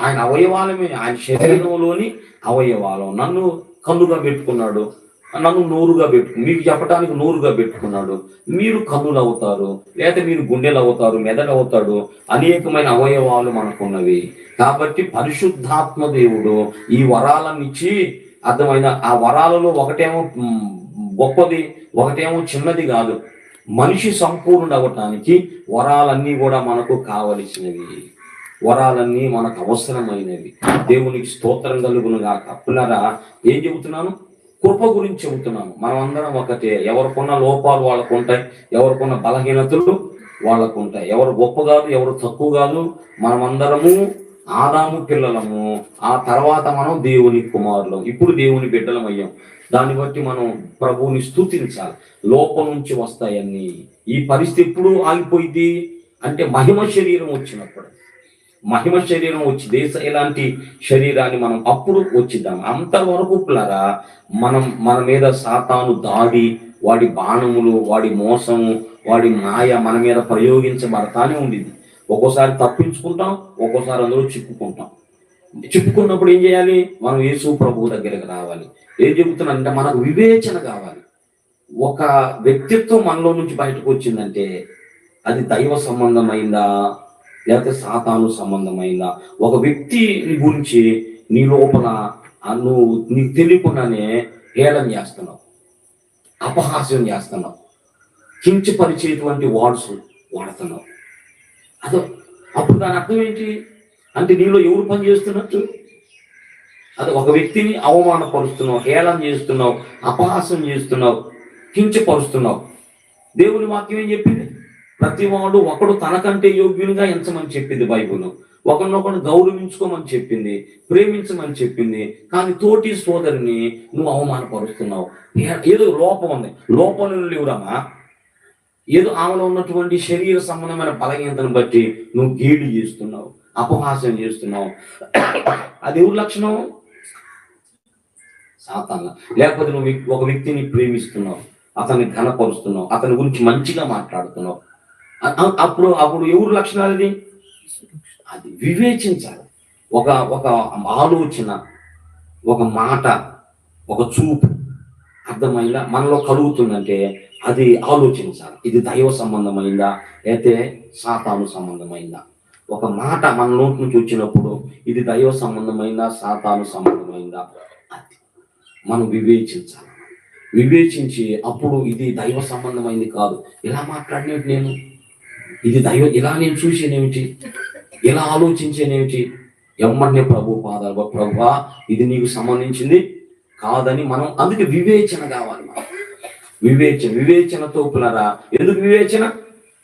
ఆయన అవయవాలమే. ఆయన శరీరంలోని అవయవాలం. నన్ను కన్నుగా పెట్టుకున్నాడు, నన్ను నోరుగా మీకు చెప్పడానికి నోరుగా పెట్టుకున్నాడు. మీరు కన్నులు అవుతారు, లేదా మీరు గుండెలు అవుతారు, మెదడు అవుతాడు. అనేకమైన అవయవాలు మనకున్నవి. కాబట్టి పరిశుద్ధాత్మ దేవుడు ఈ వరాలను ఇచ్చి, అర్థమైన ఆ వరాలలో ఒకటేమో గొప్పది, ఒకటేమో చిన్నది కాదు. మనిషి సంపూర్ణుడు అవ్వటానికి వరాలన్నీ కూడా మనకు కావలసినవి, వరాలన్నీ మనకు అవసరమైనవి. దేవునికి స్తోత్రం కలుగును గాక. పిల్లరా, ఏం చెబుతున్నాను? కృప గురించి చెబుతున్నాను. మనం అందరం ఒకటే. ఎవరికున్న లోపాలు వాళ్ళకు ఉంటాయి, ఎవరికున్న బలహీనతలు వాళ్ళకు ఉంటాయి. ఎవరు గొప్ప కాదు, ఎవరు తక్కువ కాదు. మనమందరము ఆదాము పిల్లలము. ఆ తర్వాత మనం దేవుని కుమారులం, ఇప్పుడు దేవుని బిడ్డలం అయ్యాం. దాన్ని బట్టి మనం ప్రభువుని స్తుతించాలి. లోపం నుంచి వస్తాయన్నీ. ఈ పరిస్థితి ఎప్పుడు ఆగిపోయింది అంటే మహిమ శరీరం వచ్చినప్పుడు. మహిమ శరీరం వచ్చి ఇలాంటి శరీరాన్ని మనం అప్పుడు వచ్చిద్దాం. అంతవరకు పిల్లరా మన మీద సాతాను దాడి, వాడి బాణములు, వాడి మోసము, వాడి మాయ మన మీద ప్రయోగించబడతానే ఉండింది. ఒక్కోసారి తప్పించుకుంటాం, ఒక్కోసారి అందులో చిక్కుకున్నప్పుడు ఏం చేయాలి? మనం యేసు ప్రభువు దగ్గరకు రావాలి. ఏం చెబుతున్నానంటే మనకు వివేచన కావాలి. ఒక వ్యక్తిత్వం మనలో నుంచి బయటకు వచ్చిందంటే అది దైవ సంబంధమైందా లేకపోతే సాతాను సంబంధమైందా? ఒక వ్యక్తి గురించి నీ లోపల నువ్వు నీకు తెలియకుండానే హేళన చేస్తున్నావు, అపహాస్యం చేస్తున్నావు, కించపరిచేటువంటి వర్డ్స్ వాడుతున్నావు. అప్పుడు దాని అర్థం ఏంటి అంటే నీలో ఎవరు పని చేస్తున్నట్టు? అది ఒక వ్యక్తిని అవమానపరుస్తున్నావు, హేళన చేస్తున్నావు, అపహాస్యం చేస్తున్నావు, కించపరుస్తున్నావు. దేవుని వాక్యం ఏం చెప్పింది? ప్రతివాడు ఒకడు తనకంటే యోగ్యునిగా ఎంచమని చెప్పింది బైబుల్. ఒకరినొకరు గౌరవించుకోమని చెప్పింది, ప్రేమించమని చెప్పింది. కానీ తోటి సోదరిని నువ్వు అవమానపరుస్తున్నావు. ఏదో లోపం ఉంది. లోపంలో లేవురామా, ఏదో ఆమెలో ఉన్నటువంటి శరీర సంబంధమైన బలహీనతను బట్టి నువ్వు గేడి చేస్తున్నావు, అపహాస్యం చేస్తున్నావు. అది ఎవరి లక్షణం? సాతాను. లేకపోతే నువ్వు ఒక వ్యక్తిని ప్రేమిస్తున్నావు, అతన్ని ఘనపరుస్తున్నావు, అతని గురించి మంచిగా మాట్లాడుతున్నావు. అప్పుడు అప్పుడు ఎవరు లక్షణాలు అది? అది వివేచించాలి. ఒక ఒక ఆలోచన, ఒక మాట, ఒక చూపు అర్థమైందా మనలో కలుగుతుందంటే అది ఆలోచించాలి. ఇది దైవ సంబంధమైందా అయితే సాతాను సంబంధమైందా? ఒక మాట మన నోటి నుంచి వచ్చినప్పుడు ఇది దైవ సంబంధమైందా సాతాను సంబంధమైందా అది మనం వివేచించాలి. వివేచించి అప్పుడు ఇది దైవ సంబంధమైంది కాదు, ఇలా మాట్లాడినట్టు నేను, ఇది దైవ, ఇలా నేను చూసేనేమిటి, ఇలా ఆలోచించేనేమిటి, ఎమ్మన్నే ప్రభు పాదాలు, ప్రభువా ఇది నీకు సంబంధించింది కాదని మనం అందుకే వివేచన కావాలి. మనం వివేచనతో పిల్లరా. ఎందుకు వివేచన?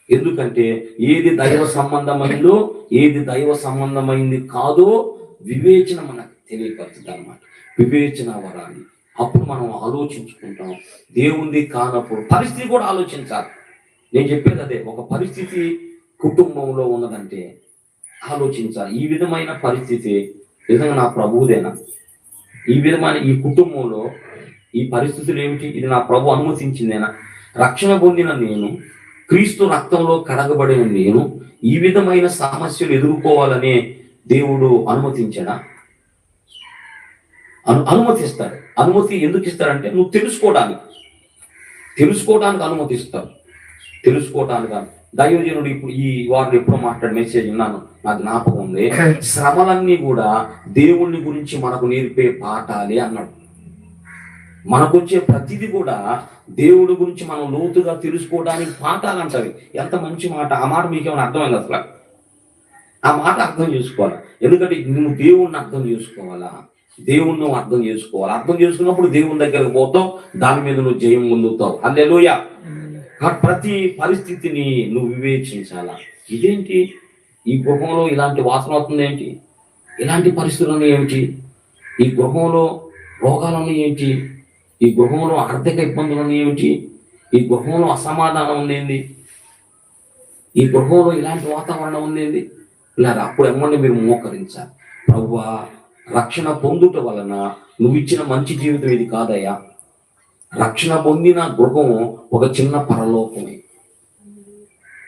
ఎందుకంటే ఏది దైవ సంబంధమైందో ఏది దైవ సంబంధమైంది కాదో వివేచన మనకు తెలియపరుస్తుంది అన్నమాట. వివేచన వరాలి. అప్పుడు మనం ఆలోచించుకుంటాం. దేవుంది కానప్పుడు పరిస్థితి కూడా ఆలోచించాలి. నేను చెప్పేది అదే, ఒక పరిస్థితి కుటుంబంలో ఉన్నదంటే ఆలోచించాలి. ఈ విధమైన పరిస్థితి నిజంగా నా ప్రభువుదేనా? ఈ విధమైన ఈ కుటుంబంలో ఈ పరిస్థితులు ఏమిటి? ఇది నా ప్రభు అనుమతించిందేనా? రక్షణ పొందిన నేను, క్రీస్తు రక్తంలో కడగబడిన నేను ఈ విధమైన సమస్యలు ఎదుర్కోవాలనే దేవుడు అనుమతించాడా? అనుమతిస్తాడు. అనుమతి ఎందుకు ఇస్తాడంటే నువ్వు తెలుసుకోవడానికి అనుమతిస్తాడు. తెలుసుకోవడానికి దైవజనుడు ఇప్పుడు ఈ వారు ఎప్పుడు మాట్లాడే మెసేజ్ విన్నాను, నా జ్ఞాపకం ఉంది. శ్రమలన్నీ కూడా దేవుణ్ణి గురించి మనకు నేర్పే పాఠాలే అన్నాడు. మనకొచ్చే ప్రతిదీ కూడా దేవుడి గురించి మనం లోతుగా తెలుసుకోవడానికి పాఠాలు అంటారు. ఎంత మంచి మాట! ఆ మాట మీకేమైనా అర్థమైంది? అసలు ఆ మాట అర్థం చేసుకోవాలి. ఎందుకంటే నువ్వు దేవుణ్ణి అర్థం చేసుకోవాలా, దేవుణ్ణి నువ్వు అర్థం చేసుకోవాలి. అర్థం చేసుకున్నప్పుడు దేవుని దగ్గరకు పోతావు, దాని మీద నువ్వు జయం పొందుతావు. హల్లెలూయా. ప్రతి పరిస్థితిని నువ్వు వివేచించాలా. ఇదేంటి ఈ గృహంలో ఇలాంటి వాసన అవుతుంది ఏంటి, ఇలాంటి పరిస్థితులను ఏమిటి, ఈ గృహంలో రోగాలను ఏంటి, ఈ గృహంలో ఆర్థిక ఇబ్బందులను ఏమిటి, ఈ గృహంలో అసమాధానం ఉందేంది, ఈ గృహంలో ఇలాంటి వాతావరణం ఉందేంది. ఇలా అప్పుడు ఎమ్మండి మీరు మోకరించాలి. ప్రభువా రక్షణ పొందుట వలన నువ్వు ఇచ్చిన మంచి జీవితం ఇది కాదయ్యా. రక్షణ పొందిన గృహం ఒక చిన్న పరలోకమే.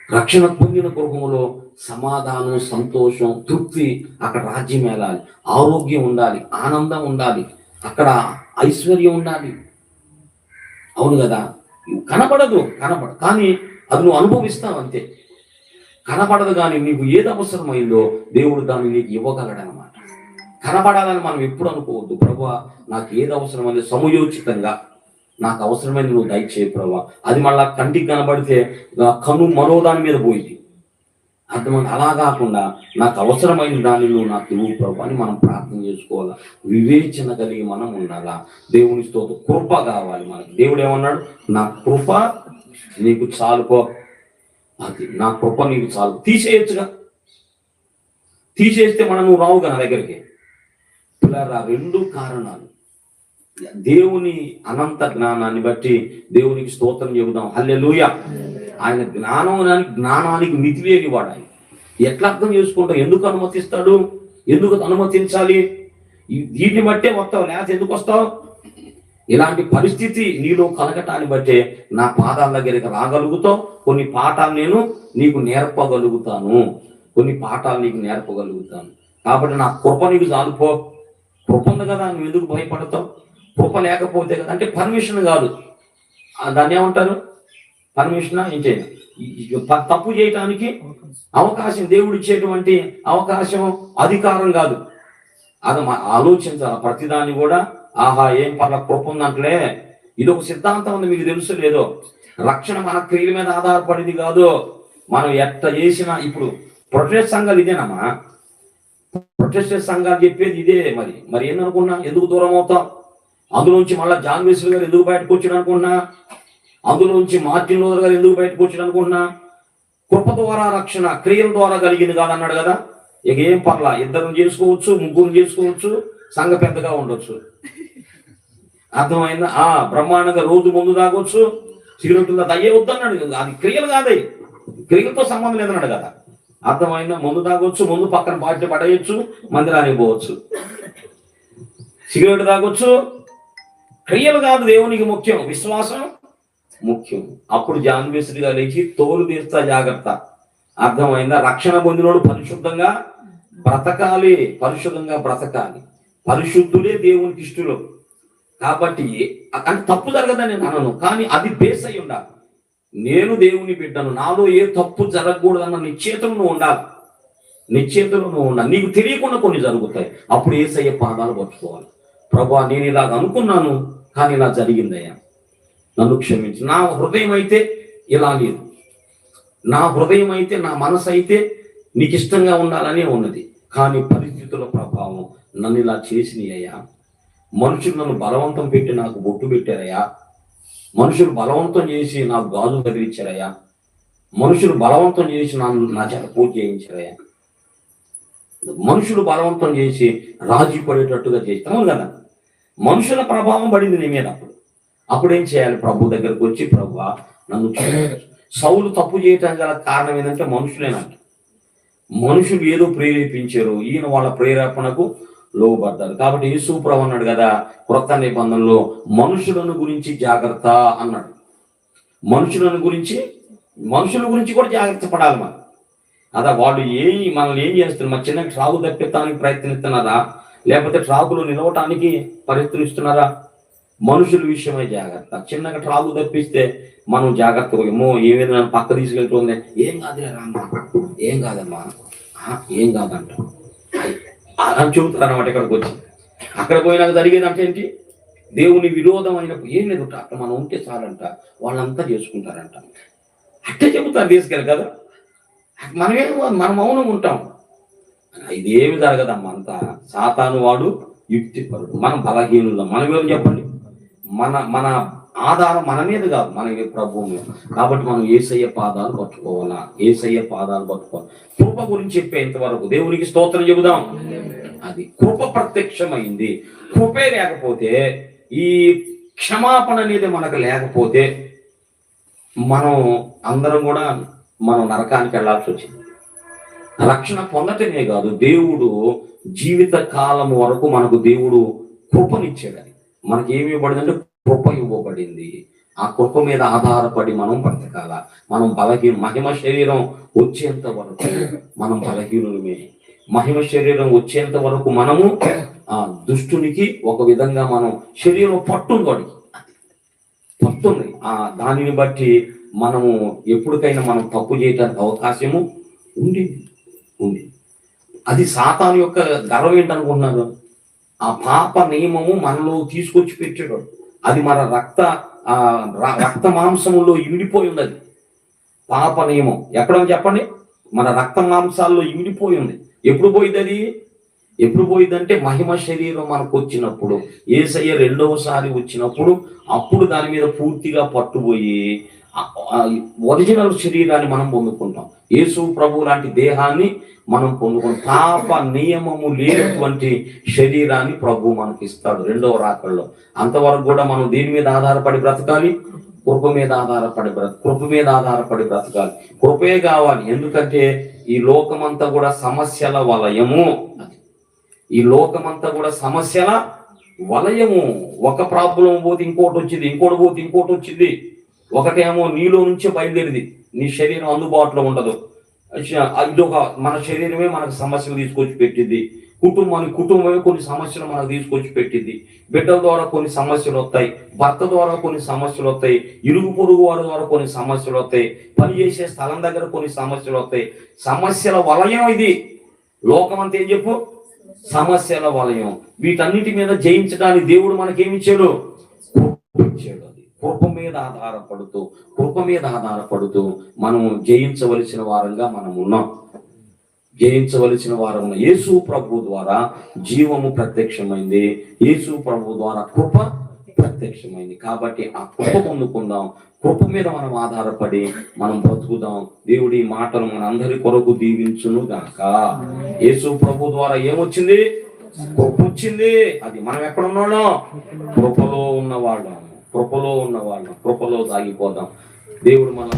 రక్షణ పొందిన గృహంలో సమాధానం, సంతోషం, తృప్తి, అక్కడ రాజ్యం వెళ్ళాలి, ఆరోగ్యం ఉండాలి, ఆనందం ఉండాలి, అక్కడ ఐశ్వర్యం ఉండాలి. అవును కదా? కనబడదు కానీ అది నువ్వు అనుభవిస్తావు అంతే. కనబడదు కానీ నీకు ఏది అవసరమైందో దేవుడు దాన్ని నీకు ఇవ్వగలడనమాట. కనబడాలని మనం ఎప్పుడు అనుకోవద్దు. ప్రభువా నాకు ఏది అవసరమైంది సమయోచితంగా నాకు అవసరమైన నువ్వు దయచేయ ప్రభువా. అది మళ్ళా కంటికి కనబడితే కను మరో దాని మీద పోయింది అర్థమైంది. అలా కాకుండా నాకు అవసరమైన దాన్ని నువ్వు నాకు ఇవ్వు ప్రభు అని మనం ప్రార్థన చేసుకోవాలా. వివేచన కలిగి మనం ఉండాలా. దేవుని స్తోత్రం. కృప కావాలి మనకి. దేవుడు ఏమన్నాడు? నా కృప నీకు చాలుకో. అది నా కృప నీకు చాలు. తీసేయచ్చుగా, తీసేస్తే మనం నువ్వు రావు కదా దగ్గరికి. పిల్లరా, రెండు కారణాలు. దేవుని అనంత జ్ఞానాన్ని బట్టి దేవునికి స్తోత్రం చెబుదాం. హల్లెలూయా. ఆయన జ్ఞానానికి మితిలేని వాడు. ఆయన ఎట్లా అర్థం చేసుకుంటావు? ఎందుకు అనుమతిస్తాడు? ఎందుకు అనుమతించాలి? వీటిని బట్టే వస్తావు, లేకపోతే ఎందుకు వస్తావు? ఇలాంటి పరిస్థితి నీలో కలగటాన్ని బట్టే నా పాదాల దగ్గరికి రాగలుగుతావు. కొన్ని పాఠాలు నేను నీకు నేర్పగలుగుతాను, కొన్ని పాఠాలు నీకు నేర్పగలుగుతాను. కాబట్టి నా కృప నీకు చాలుపో. కృప ఉంది కదా, నువ్వు ఎందుకు భయపడతావు? కృప లేకపోతే కదా, అంటే పర్మిషన్ కాదు, దాన్ని ఏమంటారు? పర్మిషన్ ఏం చేయాలి? తప్పు చేయటానికి అవకాశం, దేవుడు ఇచ్చేటువంటి అవకాశం, అధికారం కాదు. అది ఆలోచించాలి ప్రతిదాన్ని కూడా. ఆహా ఏం పర్ల కృప ఉందంటలే. ఇది ఒక సిద్ధాంతం ఉంది, మీకు తెలుసు లేదో. రక్షణ మన క్రియల మీద ఆధారపడింది కాదు. మనం ఎట్ట చేసినా ఇప్పుడు ప్రొటెస్ట్ సంఘాలు ఇదేనమ్మా. ప్రొటెస్ట్ సంఘాలు చెప్పేది ఇదే. మరి ఏందనుకున్నా? ఎందుకు దూరం అవుతాం? అందులోంచి మళ్ళీ జాన్ వెస్లీ గారు ఎందుకు బయటకు వచ్చాడు అనుకున్నా? అందులోంచి మార్టిన్ లూథర్ గారు ఎందుకు బయటకు వచ్చాడు అనుకున్నా? కృప ద్వారా రక్షణ క్రియల ద్వారా కలిగింది కాదన్నాడు కదా. ఇక ఏం పర్లా, ఇద్దరు చేసుకోవచ్చు, ముగ్గురు చేసుకోవచ్చు, సంఘ పెద్దగా ఉండొచ్చు. అర్థమైందా? బ్రహ్మాండంగా రోజు ముందు తాగొచ్చు, సిగరెట్లు అయ్యే వద్దన్నాడు. అది క్రియలు కాదే, క్రియలతో సంబంధం లేదన్నాడు కదా. అర్థమైందా? ముందు తాగొచ్చు, ముందు పక్కన బాధ్యత పడేయచ్చు, మందిరానికి పోవచ్చు, సిగరెట్ తాగొచ్చు. క్రియలు కాదు దేవునికి ముఖ్యం, విశ్వాసం, ముఖ్యం. అప్పుడు జాన్ వెస్లీ గారు లేచి తోలు తీస్తా జాగ్రత్త, అర్థమైందా? రక్షణ పొందినోడు పరిశుద్ధంగా బ్రతకాలి, పరిశుద్ధంగా బ్రతకాలి. పరిశుద్ధులే దేవునికి ఇష్టలు. కాబట్టి అంటే తప్పు జరగదని నేను అనను, కానీ అది బేస్ అయి ఉండాలి. నేను దేవుని బిడ్డను, నాలో ఏ తప్పు జరగకూడదన్న నిశ్చేతలు నువ్వు ఉండాలి. నిశ్చేతలు నువ్వు ఉండాలి. నీకు తెలియకుండా కొన్ని జరుగుతాయి. అప్పుడు యేసయ్య పాదాలు పట్టుకోవాలి. ప్రభువా, నేను ఇలాగ అనుకున్నాను, కానీ ఇలా జరిగిందయ్యా, నన్ను క్షమించు. నా హృదయం అయితే ఇలా లేదు, నా హృదయం అయితే, నా మనసు అయితే నీకు ఇష్టంగా ఉండాలనే ఉన్నది, కానీ పరిస్థితుల ప్రభావం నన్ను ఇలా చేసినాయ్యా. మనుషులు నన్ను బలవంతం పెట్టి నాకు బొట్టు పెట్టారయ్యా, మనుషులు బలవంతం చేసి నాకు గాజు తగిలించారయ్యా, మనుషులు బలవంతం చేసి నా చేత పూజ చేయించారయ్యా, మనుషులు బలవంతం చేసి రాజీ పడేటట్టుగా చేస్తాము కదా. మనుషుల ప్రభావం పడింది నీ మీద. అప్పుడు ఏం చేయాలి? ప్రభు దగ్గరకు వచ్చి, ప్రభువా నన్ను సౌలు తప్పు చేయటానికి గల కారణం ఏంటంటే మనుషులేనంట. మనుషులు ఏదో ప్రేరేపించారు, ఈయన వాళ్ళ ప్రేరేపణకు లోబడ్డారు. కాబట్టి యేసు ప్రభు అన్నాడు కదా క్రొత్త నిబంధనలో, మనుషులను గురించి జాగ్రత్త అన్నాడు. మనుషుల గురించి కూడా జాగ్రత్త పడాలి మనం. అదా వాళ్ళు మనల్ని ఏం చేస్తున్నారు? మన చిన్న ట్రాకు తప్పిస్తానికి ప్రయత్నిస్తున్నారా, లేకపోతే ట్రాకులు నిలవటానికి ప్రయత్నిస్తున్నారా? మనుషుల విషయమై జాగ్రత్త. చిన్నగా ట్రాకు తప్పిస్తే మనం జాగ్రత్తగా ఏమైనా పక్క తీసుకెళ్తుంది, ఏం కాదులే రామ్మా, ఏం కాదమ్మా, ఏం కాదంట అని చెబుతారు అన్నమాట. ఇక్కడికి వచ్చి అక్కడ పోయినాక జరిగేదంటే ఏంటి? దేవుని విరోధం అయినప్పుడు ఏం లేదు, అట్లా మనం ఉంటే చాలంట, వాళ్ళంతా చేసుకుంటారంట. అట్టే చెబుతారు తీసుకెళ్ళి కదా. మన మౌనం ఉంటాం. ఇదేమి జరగదమ్మా, అంతా సాతాను వాడు యుక్తిపరుడు, మనం బలహీనులం. మనం ఏం చెప్పండి? మన ఆధారం మన మీద కాదు, మన ప్రభువు మీద. కాబట్టి మనం యేసయ్య పాదాలు పట్టుకోవాలా, యేసయ్య పాదాలు పట్టుకోవాలి. కృప గురించి చెప్పేంత వరకు దేవునికి స్తోత్రం చెబుదాం. అది కృప ప్రత్యక్షమైంది. కృపే లేకపోతే, ఈ క్షమాపణ అనేది మనకు లేకపోతే మనం అందరం కూడా నరకానికి వెళ్ళాల్సి వచ్చింది. రక్షణ పొందటమే కాదు, దేవుడు జీవిత కాలం వరకు మనకు దేవుడు కృపనిచ్చాడు. మనకి ఏమి ఇవ్వబడిందంటే కృప ఇవ్వబడింది. ఆ కృప మీద ఆధారపడి మనం బ్రతకాల. మనం మహిమ శరీరం వచ్చేంత వరకు మనం బలహీనులమే. మహిమ శరీరం వచ్చేంత వరకు మనము ఆ దుష్టునికి ఒక విధంగా మనం శరీరం పట్టుంది. దానిని బట్టి మనము ఎప్పటికైనా మనం తప్పు చేయడానికి అవకాశము ఉంది. అది సాతాను యొక్క గర్వం ఏంటనుకుంటున్నారు? ఆ పాప నియమము మనలో తీసుకొచ్చి పెట్టాడు. అది మన రక్త మాంసములో ఇమిడిపోయి ఉంది. అది పాప నియమం ఎక్కడ చెప్పండి? మన రక్త మాంసాల్లో ఇమిడిపోయి ఉంది. ఎప్పుడు పోయిందంటే మహిమ శరీరం మనకు వచ్చినప్పుడు, యేసయ్య రెండవసారి వచ్చినప్పుడు, అప్పుడు దాని మీద పూర్తిగా పట్టుపోయి ఒరిజినల్ శరీరాన్ని మనం పొందుకుంటాం. యేసు ప్రభు లాంటి దేహాన్ని మనం పొందుకుంటాం. పాప నియమము లేనటువంటి శరీరాన్ని ప్రభు మనకి ఇస్తాడు రెండవ రాకల్లో. అంతవరకు కూడా మనం దీని మీద ఆధారపడి బ్రతకాలి, కృప మీద ఆధారపడి బ్రతకాలి. కృపే కావాలి. ఎందుకంటే ఈ లోకమంతా కూడా సమస్యల వలయము. ఈ లోకమంతా కూడా సమస్యల వలయము. ఒక ప్రాబ్లం పోతే ఇంకోటి వచ్చింది, ఇంకోటి పోతే ఇంకోటి వచ్చింది. ఒకటేమో నీలో నుంచే బయలుదేరింది, నీ శరీరం అందుబాటులో ఉండదు. ఇదొక మన శరీరమే మనకు సమస్యలు తీసుకొచ్చి పెట్టింది. కుటుంబమే కొన్ని సమస్యలు మనకు తీసుకొచ్చి పెట్టింది. బిడ్డల ద్వారా కొన్ని సమస్యలు వస్తాయి, భర్త ద్వారా కొన్ని సమస్యలు వస్తాయి, ఇరుగు పొరుగు వారి ద్వారా కొన్ని సమస్యలు వస్తాయి, పని చేసే స్థలం దగ్గర కొన్ని సమస్యలు వస్తాయి. సమస్యల వలయం ఇది. లోకం అంతా ఏం చెప్పు? సమస్యల వలయం. వీటన్నిటి మీద జయించడానికి దేవుడు మనకేమిచ్చాడు? ఇచ్చాడు. అది కృప మీద ఆధారపడుతూ మనం జయించవలసిన వారంగా మనం ఉన్నాం. యేసు ప్రభు ద్వారా జీవము ప్రత్యక్షమైంది, యేసు ప్రభు ద్వారా కృప ప్రత్యక్షమైంది. కాబట్టి ఆ కృప పొందుకుందాం. కృప మీద మనం ఆధారపడి మనం బ్రతుకుదాం. దేవుడి మాటలు మన అందరి కొరకు దీవించును గాక. యేసు ప్రభు ద్వారా ఏమొచ్చింది? కృప వచ్చింది. అది మనం ఎక్కడ ఉన్నాడో? కృపలో ఉన్నవాళ్ళం, కృపలో దాగిపోదాం. దేవుడు మనం